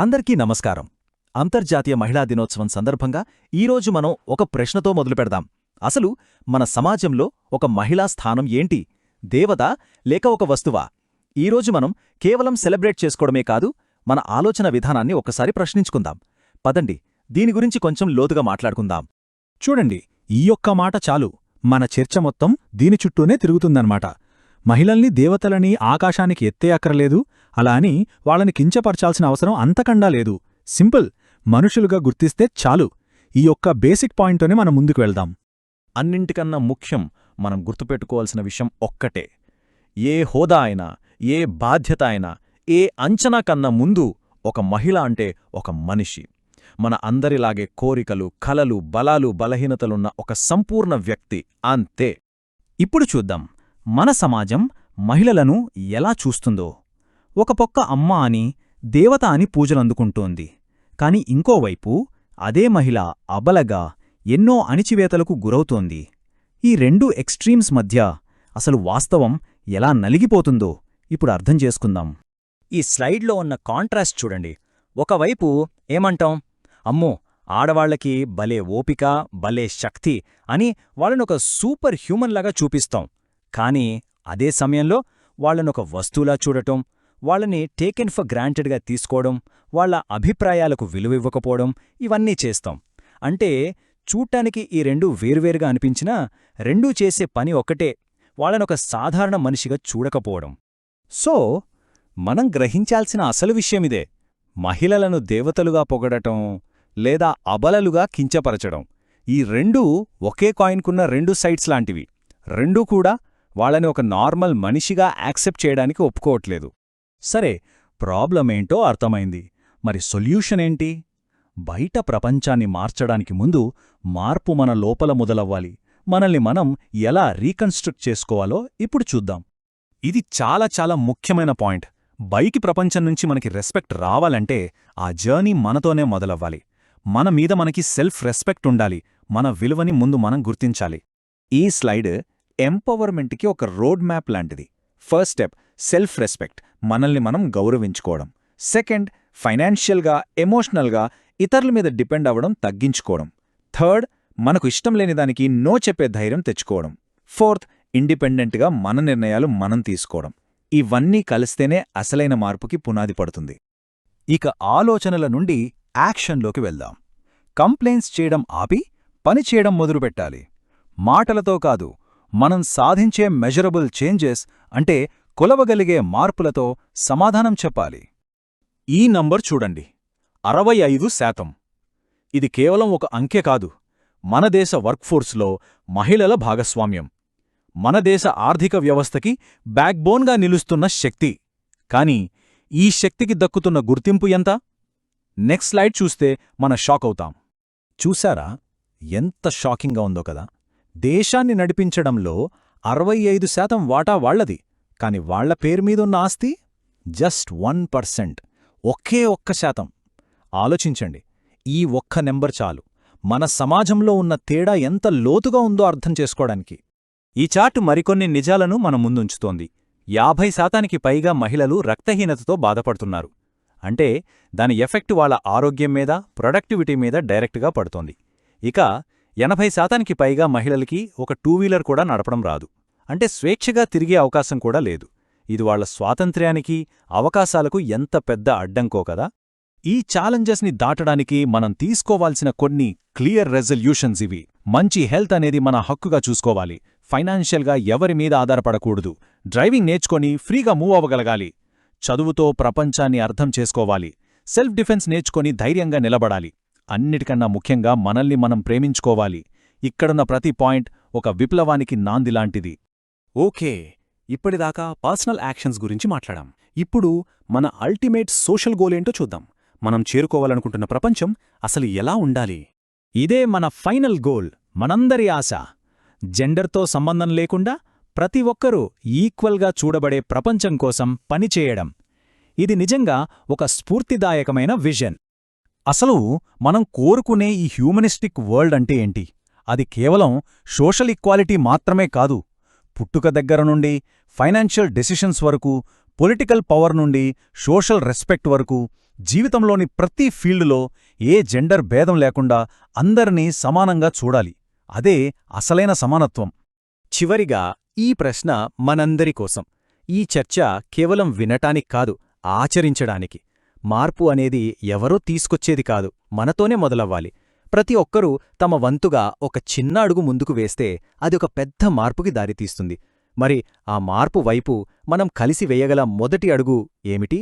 అందరికీ నమస్కారం. అంతర్జాతీయ మహిళా దినోత్సవం సందర్భంగా ఈరోజు మనం ఒక ప్రశ్నతో మొదలుపెడదాం. అసలు మన సమాజంలో ఒక మహిళా స్థానం ఏంటి? దేవత లేక ఒక వస్తువా? ఈరోజు మనం కేవలం సెలబ్రేట్ చేసుకోవడమే కాదు, మన ఆలోచన విధానాన్ని ఒక్కసారి ప్రశ్నించుకుందాం. పదండి, దీని గురించి కొంచెం లోతుగా మాట్లాడుకుందాం. చూడండి, ఈ ఒక్క మాట చాలు, మన చర్చ మొత్తం దీని చుట్టూనే తిరుగుతుందన్నమాట. మహిళల్ని దేవతలని ఆకాశానికి ఎత్తే అక్కరలేదు, అలా అని వాళ్ళని కించపరచాల్సిన అవసరం అంతకండా లేదు. సింపుల్, మనుషులుగా గుర్తిస్తే చాలు. ఈ ఒక్క బేసిక్ పాయింట్తోనే మనం ముందుకు వెళ్దాం. అన్నింటికన్నా ముఖ్యం మనం గుర్తుపెట్టుకోవాల్సిన విషయం ఒక్కటే: ఏ హోదా అయినా, ఏ బాధ్యత అయినా, ఏ అంచనా కన్నా ముందు ఒక మహిళ అంటే ఒక మనిషి. మన అందరిలాగే కోరికలు, కలలు, బలాలు, బలహీనతలున్న ఒక సంపూర్ణ వ్యక్తి, అంతే. ఇప్పుడు చూద్దాం, మన సమాజం మహిళలను ఎలా చూస్తుందో. ఒక పక్క అమ్మ అని, దేవత అని పూజలందుకుంటోంది. కాని ఇంకోవైపు అదే మహిళ అబలగా, ఎన్నో అణిచివేతలకు గురవుతోంది. ఈ రెండు ఎక్స్ట్రీమ్స్ మధ్య అసలు వాస్తవం ఎలా నలిగిపోతుందో ఇప్పుడు అర్థం చేసుకుందాం. ఈ స్లైడ్లో ఉన్న కాంట్రాస్ట్ చూడండి. ఒకవైపు ఏమంటాం, అమ్మో ఆడవాళ్లకి భలే ఓపిక, భలే శక్తి అని వాళ్ళనొక సూపర్ హ్యూమన్లాగా చూపిస్తాం. కానీ అదే సమయంలో వాళ్లనొక వస్తువులా చూడటం, వాళ్ళని టేకెన్ ఫర్ గ్రాంటెడ్గా తీసుకోవడం, వాళ్ల అభిప్రాయాలకు విలువివ్వకపోవడం, ఇవన్నీ చేస్తాం. అంటే చూడ్డానికి ఈ రెండూ వేర్వేరుగా అనిపించినా రెండూ చేసే పని ఒక్కటే: వాళ్ళనొక సాధారణ మనిషిగా చూడకపోవడం. సో మనం గ్రహించాల్సిన అసలు విషయమిదే: మహిళలను దేవతలుగా పొగడటం లేదా అబలలుగా కించపరచడం, ఈ రెండూ ఒకే కాయిన్కున్న రెండు సైడ్స్ లాంటివి. రెండూ కూడా వాళ్ళని ఒక నార్మల్ మనిషిగా యాక్సెప్ట్ చేయడానికి ఒప్పుకోవట్లేదు. సరే, ప్రాబ్లమేంటో అర్థమైంది. మరి సొల్యూషన్ ఏంటి? బయట ప్రపంచాన్ని మార్చడానికి ముందు మార్పు మన లోపల మొదలవ్వాలి. మనల్ని మనం ఎలా రీకన్స్ట్రక్ట్ చేసుకోవాలో ఇప్పుడు చూద్దాం. ఇది చాలా చాలా ముఖ్యమైన పాయింట్. బయటి ప్రపంచం నుంచి మనకి రెస్పెక్ట్ రావాలంటే ఆ జర్నీ మనతోనే మొదలవ్వాలి. మన మీద మనకి సెల్ఫ్ రెస్పెక్ట్ ఉండాలి. మన విలువని ముందు మనం గుర్తించాలి. ఈ స్లైడ్ ఎంపవర్మెంట్కి ఒక రోడ్ మ్యాప్ లాంటిది. ఫస్ట్ స్టెప్ సెల్ఫ్ రెస్పెక్ట్, మనల్ని మనం గౌరవించుకోవడం. సెకండ్, ఫైనాన్షియల్గా, ఎమోషనల్గా ఇతరుల మీద డిపెండ్ అవ్వడం తగ్గించుకోవడం. థర్డ్, మనకు ఇష్టం లేని దానికి నో చెప్పే ధైర్యం తెచ్చుకోవడం. ఫోర్త్, ఇండిపెండెంట్గా మన నిర్ణయాలు మనం తీసుకోవడం. ఇవన్నీ కలిస్తేనే అసలైన మార్పుకి పునాది పడుతుంది. ఇక ఆలోచనల నుండి యాక్షన్లోకి వెళ్దాం. కంప్లైంట్స్ చేయడం ఆపి పనిచేయడం మొదలుపెట్టాలి. మాటలతో కాదు, మనం సాధించే మెజరబుల్ చేంజెస్ అంటే కొలవగలిగే మార్పులతో సమాధానం చెప్పాలి. ఈ నంబర్ చూడండి, 65%. ఇది కేవలం ఒక అంకె కాదు, మన దేశ వర్క్ఫోర్స్లో మహిళల భాగస్వామ్యం, మన దేశ ఆర్థిక వ్యవస్థకి బ్యాక్బోన్గా నిలుస్తున్న శక్తి. కాని ఈ శక్తికి దక్కుతున్న గుర్తింపు ఎంత? నెక్స్ట్ స్లైడ్ చూస్తే మన షాక్ అవుతాం. చూశారా, ఎంత షాకింగ్గా ఉందో కదా? దేశాన్ని నడిపించడంలో 65% వాటా వాళ్లది. కాని వాళ్ల పేరుమీదున్న ఆస్తి జస్ట్ 1%, ఒకే ఒక్క శాతం. ఆలోచించండి, ఈ ఒక్క నెంబర్ చాలు మన సమాజంలో ఉన్న తేడా ఎంత లోతుగా ఉందో అర్థం చేసుకోవడానికి. ఈ చార్ట్ మరికొన్ని నిజాలను మన ముందుంచుతోంది. 50%కి పైగా మహిళలు రక్తహీనతతో బాధపడుతున్నారు. అంటే దాని ఎఫెక్ట్ వాళ్ళ ఆరోగ్యం మీద, ప్రొడక్టివిటీ మీద డైరెక్ట్గా పడుతోంది. ఇక 80%కి పైగా మహిళలకి ఒక టూ వీలర్ కూడా నడపడం రాదు. అంటే స్వేచ్ఛగా తిరిగే అవకాశం కూడా లేదు. ఇది వాళ్ల స్వాతంత్ర్యానికి, అవకాశాలకు ఎంత పెద్ద అడ్డంకో కదా. ఈ ఛాలెంజెస్ని దాటడానికి మనం తీసుకోవాల్సిన కొన్ని క్లియర్ రెజల్యూషన్స్ ఇవి. మంచి హెల్త్ అనేది మన హక్కుగా చూసుకోవాలి. ఫైనాన్షియల్గా ఎవరి మీద ఆధారపడకూడదు. డ్రైవింగ్ నేర్చుకొని ఫ్రీగా మూవ్ అవ్వగలగాలి. చదువుతో ప్రపంచాన్ని అర్థం చేసుకోవాలి. సెల్ఫ్ డిఫెన్స్ నేర్చుకొని ధైర్యంగా నిలబడాలి. అన్నిటికన్నా ముఖ్యంగా మనల్ని మనం ప్రేమించుకోవాలి. ఇక్కడున్న ప్రతి పాయింట్ ఒక విప్లవానికి నాందిలాంటిది. ఓకే, ఇప్పటిదాకా పర్సనల్ యాక్షన్స్ గురించి మాట్లాడాం. ఇప్పుడు మన అల్టిమేట్ సోషల్ గోలేంటో చూద్దాం. మనం చేరుకోవాలనుకుంటున్న ప్రపంచం అసలు ఎలా ఉండాలి? ఇదే మన ఫైనల్ గోల్, మనందరి ఆశ. జెండర్తో సంబంధం లేకుండా ప్రతి ఒక్కరూ ఈక్వల్గా చూడబడే ప్రపంచం కోసం పనిచేయడం. ఇది నిజంగా ఒక స్ఫూర్తిదాయకమైన విజన్. అసలు మనం కోరుకునే ఈ హ్యూమనిస్టిక్ వరల్డ్ అంటే ఏంటి? అది కేవలం సోషల్ ఈక్వాలిటీ మాత్రమే కాదు. పుట్టుక దగ్గర నుండి ఫైనాన్షియల్ డెసిషన్స్ వరకు, పొలిటికల్ పవర్ నుండి సోషల్ రెస్పెక్ట్ వరకు జీవితంలోని ప్రతి ఫీల్డులో ఏ జెండర్ భేదం లేకుండా అందరినీ సమానంగా చూడాలి. అదే అసలైన సమానత్వం. చివరిగా ఈ ప్రశ్న మనందరి కోసం. ఈ చర్చ కేవలం వినటానికి కాదు, ఆచరించడానికి. మార్పు అనేది ఎవరో తీసుకొచ్చేది కాదు, మనతోనే మొదలవ్వాలి. ప్రతి ఒక్కరూ తమ వంతుగా ఒక చిన్న అడుగు ముందుకు వేస్తే అది ఒక పెద్ద మార్పుకి దారితీస్తుంది. మరి ఆ మార్పు వైపు మనం కలిసి వేయగల మొదటి అడుగు ఏమిటి?